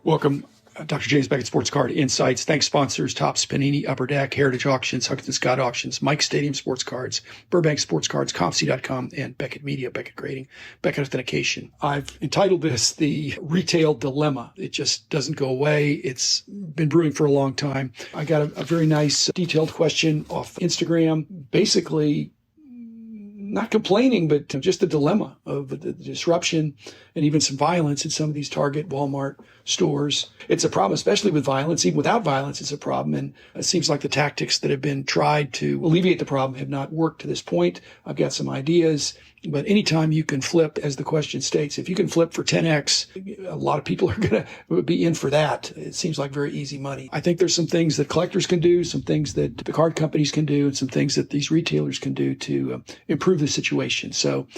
Welcome, Dr. James Beckett, Sports Card Insights. Thanks, sponsors, Topps, Panini, Upper Deck, Heritage Auctions, Huggins Scott Auctions, Mike Stadium Sports Cards, Burbank Sports Cards, ComC.com, and Beckett Media, Beckett Grading, Beckett Authentication. I've entitled this The Retail Dilemma. It just doesn't go away. It's been brewing for a long time. I got a very nice detailed question off Instagram, basically not complaining, but just the dilemma of the disruption and even some violence in some of these Target, Walmart stores. It's a problem, especially with violence. Even without violence, it's a problem. And it seems like the tactics that have been tried to alleviate the problem have not worked to this point. I've got some ideas. But anytime you can flip, as the question states, if you can flip for 10x, a lot of people are going to be in for that. It seems like very easy money. I think there's some things that collectors can do, some things that the card companies can do, and some things that these retailers can do to improve the situation. So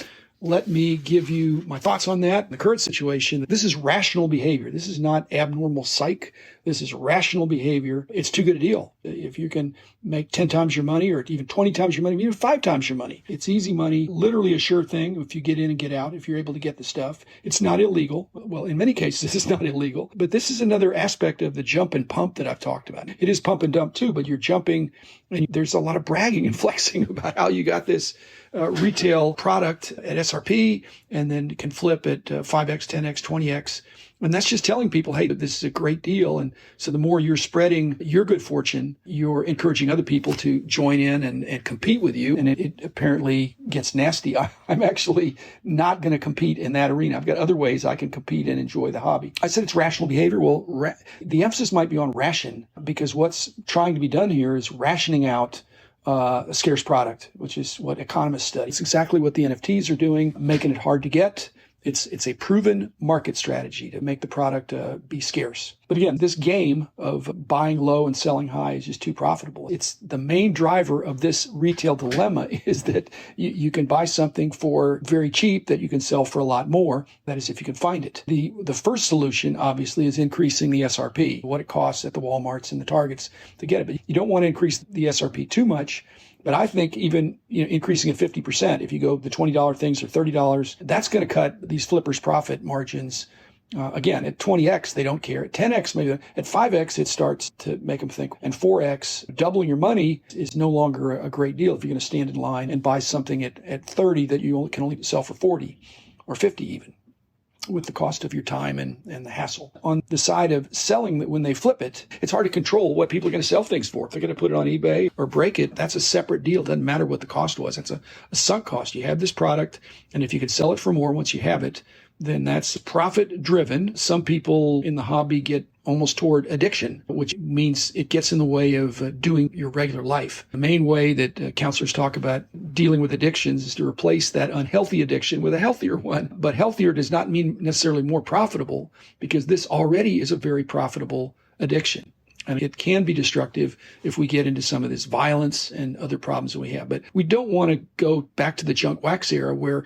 let me give you my thoughts on that. In the current situation, this is rational behavior. This is not abnormal psych. This is rational behavior. It's too good a deal. If you can make 10 times your money or even 20 times your money, even 5 times your money, it's easy money, literally a sure thing if you get in and get out, if you're able to get the stuff. It's not illegal. Well, in many cases, it's not illegal. But this is another aspect of the jump and pump that I've talked about. It is pump and dump too, but you're jumping and there's a lot of bragging and flexing about how you got this retail product at SRP and then can flip at 5x, 10x, 20x. And that's just telling people, hey, this is a great deal. And so the more you're spreading your good fortune, you're encouraging other people to join in and compete with you. And it apparently gets nasty. I'm actually not going to compete in that arena. I've got other ways I can compete and enjoy the hobby. I said it's rational behavior. Well, the emphasis might be on ration, because what's trying to be done here is rationing out a scarce product, which is what economists study. It's exactly what the NFTs are doing, making it hard to get. It's a proven market strategy to make the product be scarce. But again, this game of buying low and selling high is just too profitable. It's the main driver of this retail dilemma is that you can buy something for very cheap that you can sell for a lot more. That is, if you can find it. The first solution, obviously, is increasing the SRP, what it costs at the Walmarts and the Targets to get it. But you don't want to increase the SRP too much. But I think even increasing it 50%, if you go the $20 things or $30, that's going to cut these flippers' profit margins. Again, at 20x, they don't care. At 10x, maybe. At 5x, it starts to make them think. And 4x, doubling your money is no longer a great deal if you're going to stand in line and buy something at 30 that you can only sell for 40 or 50 even, with the cost of your time and the hassle. On the side of selling, when they flip it, it's hard to control what people are going to sell things for. If they're going to put it on eBay or break it, that's a separate deal. It doesn't matter what the cost was. It's a sunk cost. You have this product, and if you can sell it for more once you have it, then that's profit driven. Some people in the hobby get almost toward addiction, which means it gets in the way of doing your regular life. The main way that counselors talk about dealing with addictions is to replace that unhealthy addiction with a healthier one. But healthier does not mean necessarily more profitable, because this already is a very profitable addiction. And it can be destructive if we get into some of this violence and other problems that we have. But we don't want to go back to the junk wax era where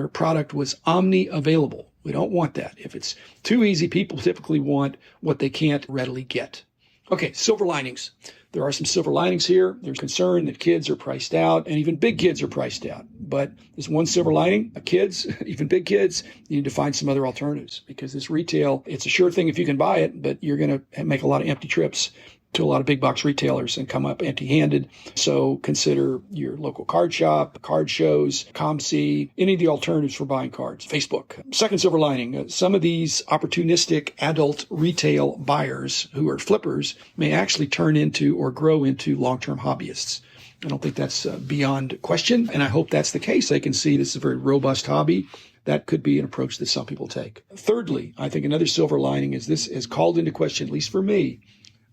product was omni-available. We don't want that. If it's too easy, people typically want what they can't readily get. Okay, silver linings. There are some silver linings here. There's concern that kids are priced out, and even big kids are priced out. But there's one silver lining. Kids, even big kids, you need to find some other alternatives, because this retail, it's a sure thing if you can buy it, but you're going to make a lot of empty trips to a lot of big box retailers and come up empty-handed. So consider your local card shop, card shows, ComC, any of the alternatives for buying cards, Facebook. Second silver lining, some of these opportunistic adult retail buyers who are flippers may actually turn into or grow into long-term hobbyists. I don't think that's beyond question, and I hope that's the case. They can see this is a very robust hobby. That could be an approach that some people take. Thirdly, I think another silver lining is this has called into question, at least for me,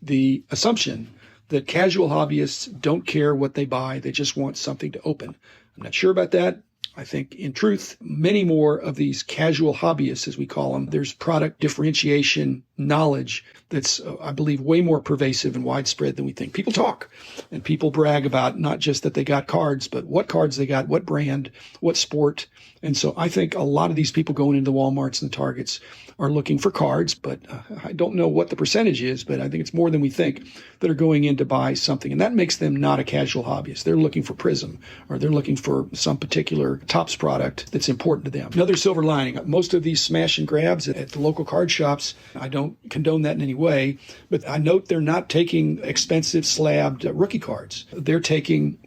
the assumption that casual hobbyists don't care what they buy. They just want something to open. I'm not sure about that. I think, in truth, many more of these casual hobbyists, as we call them, there's product differentiation knowledge that's, I believe, way more pervasive and widespread than we think. People talk and people brag about not just that they got cards, but what cards they got, what brand, what sport. And so I think a lot of these people going into the Walmarts and the Targets are looking for cards, but I don't know what the percentage is, but I think it's more than we think that are going in to buy something. And that makes them not a casual hobbyist. They're looking for Prism, or they're looking for some particular Topps product that's important to them. Another silver lining, most of these smash and grabs at the local card shops, I don't don't condone that in any way. But I note they're not taking expensive slabbed rookie cards. They're taking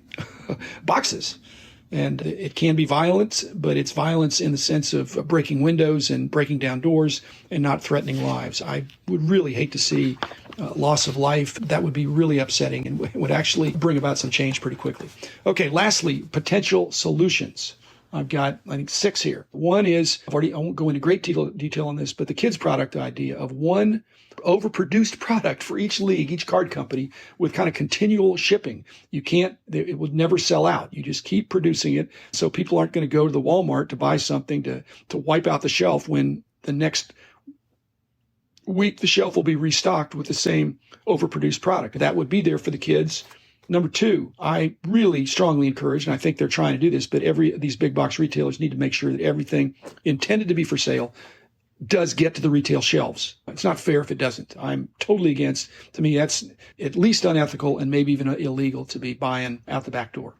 boxes. And it can be violent, but it's violence in the sense of breaking windows and breaking down doors and not threatening lives. I would really hate to see loss of life. That would be really upsetting and would actually bring about some change pretty quickly. Okay, lastly, potential solutions. I've got, I think, 6 here. One is, I won't go into great detail on this, but the kids product idea of one overproduced product for each league, each card company, with kind of continual shipping. It would never sell out. You just keep producing it. So people aren't going to go to the Walmart to buy something to wipe out the shelf when the next week the shelf will be restocked with the same overproduced product. That would be there for the kids. Number 2, I really strongly encourage, and I think they're trying to do this, but these big box retailers need to make sure that everything intended to be for sale does get to the retail shelves. It's not fair if it doesn't. I'm totally against. To me, that's at least unethical and maybe even illegal to be buying out the back door.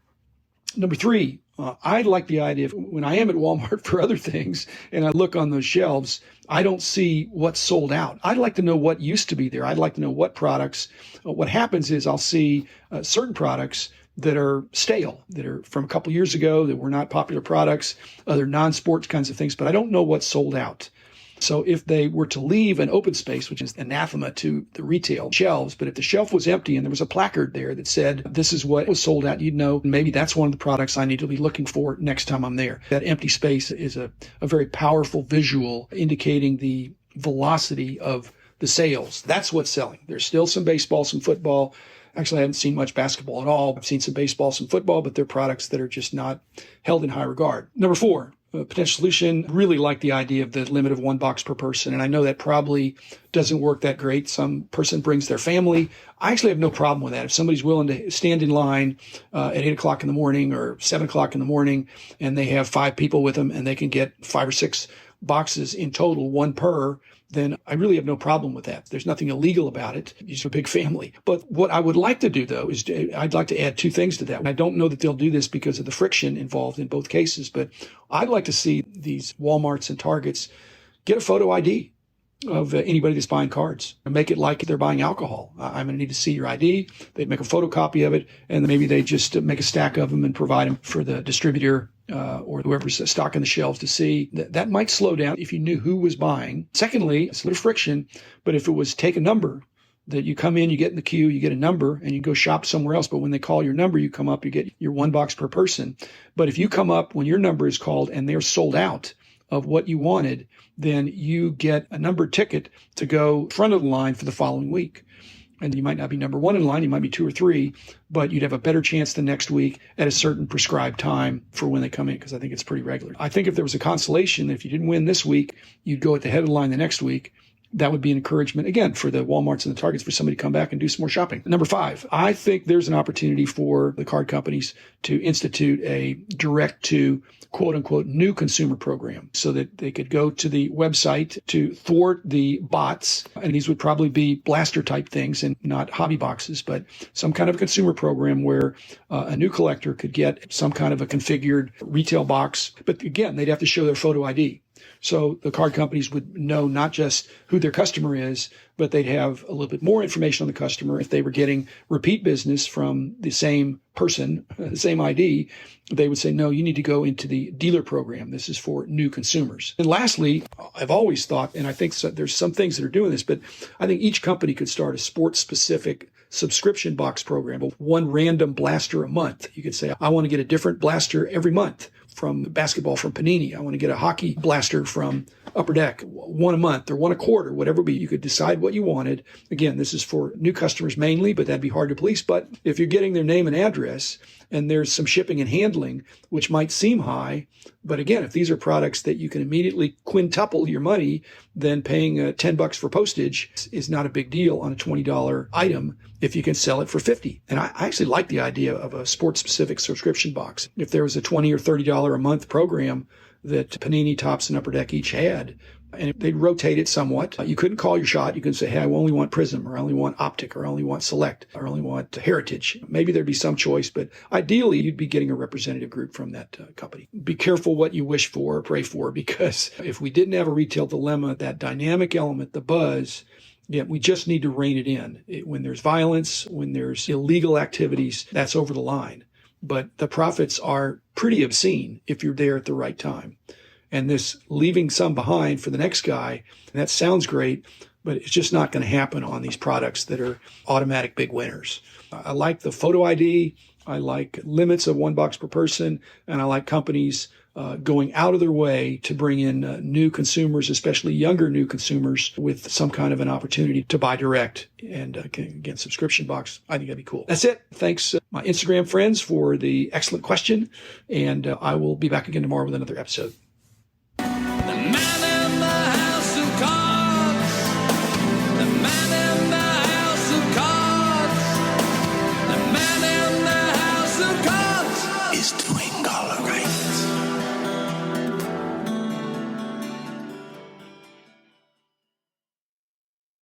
Number 3, I like the idea of when I am at Walmart for other things and I look on those shelves, I don't see what's sold out. I'd like to know what used to be there. I'd like to know what products. What happens is I'll see certain products that are stale, that are from a couple years ago, that were not popular products, other non-sports kinds of things, but I don't know what's sold out. So if they were to leave an open space, which is anathema to the retail shelves, but if the shelf was empty and there was a placard there that said, this is what was sold out, you'd know maybe that's one of the products I need to be looking for next time I'm there. That empty space is a very powerful visual indicating the velocity of the sales. That's what's selling. There's still some baseball, some football. Actually, I haven't seen much basketball at all. I've seen some baseball, some football, but they're products that are just not held in high regard. Number 4. Potential solution, really like the idea of the limit of 1 box per person. And I know that probably doesn't work that great. Some person brings their family. I actually have no problem with that. If somebody's willing to stand in line at 8 o'clock in the morning or 7 o'clock in the morning and they have 5 people with them and they can get 5 or 6 boxes in total, 1 per, then I really have no problem with that. There's nothing illegal about it. It's a big family. But what I would like to do, though, is I'd like to add 2 things to that. I don't know that they'll do this because of the friction involved in both cases, but I'd like to see these Walmarts and Targets get a photo ID of anybody that's buying cards and make it like they're buying alcohol. I'm going to need to see your ID. They'd make a photocopy of it, and maybe they just make a stack of them and provide them for the distributor or whoever's stocking the shelves to see. That might slow down if you knew who was buying. Secondly, it's a little friction, but if it was take a number, that you come in, you get in the queue, you get a number, and you go shop somewhere else. But when they call your number, you come up, you get your 1 box per person. But if you come up when your number is called and they're sold out of what you wanted, then you get a numbered ticket to go front of the line for the following week. And you might not be number 1 in line, you might be 2 or 3, but you'd have a better chance the next week at a certain prescribed time for when they come in, because I think it's pretty regular. I think if there was a consolation, if you didn't win this week, you'd go at the head of the line the next week. That would be an encouragement, again, for the Walmarts and the Targets for somebody to come back and do some more shopping. Number 5, I think there's an opportunity for the card companies to institute a direct to quote unquote new consumer program so that they could go to the website to thwart the bots. And these would probably be blaster type things and not hobby boxes, but some kind of consumer program where a new collector could get some kind of a configured retail box. But again, they'd have to show their photo ID. So the card companies would know not just who their customer is, but they'd have a little bit more information on the customer. If they were getting repeat business from the same person, the same ID, they would say, no, you need to go into the dealer program. This is for new consumers. And lastly, I've always thought, and I think there's some things that are doing this, but I think each company could start a sports-specific subscription box program, 1 random blaster a month. You could say, I want to get a different blaster every month. From basketball from Panini. I want to get a hockey blaster from Upper Deck, 1 a month or 1 a quarter, whatever it be. You could decide what you wanted. Again, this is for new customers mainly, but that'd be hard to police. But if you're getting their name and address and there's some shipping and handling, which might seem high, but again, if these are products that you can immediately quintuple your money, then paying $10 for postage is not a big deal on a $20 item if you can sell it for $50. And I actually like the idea of a sports-specific subscription box. If there was a $20 or $30 a month program that Panini, Topps, and Upper Deck each had. And they'd rotate it somewhat. You couldn't call your shot. You couldn't say, hey, I only want Prism, or I only want Optic, or I only want Select, or I only want Heritage. Maybe there'd be some choice, but ideally you'd be getting a representative group from that company. Be careful what you wish for or pray for, because if we didn't have a retail dilemma, that dynamic element, the buzz, yeah, we just need to rein it in. When there's violence, when there's illegal activities, that's over the line. But the profits are pretty obscene if you're there at the right time. And this leaving some behind for the next guy, that sounds great, but it's just not going to happen on these products that are automatic big winners. I like the photo ID. I like limits of 1 box per person. And I like companies going out of their way to bring in new consumers, especially younger new consumers, with some kind of an opportunity to buy direct. And again, subscription box, I think that'd be cool. That's it. Thanks, my Instagram friends, for the excellent question. And I will be back again tomorrow with another episode.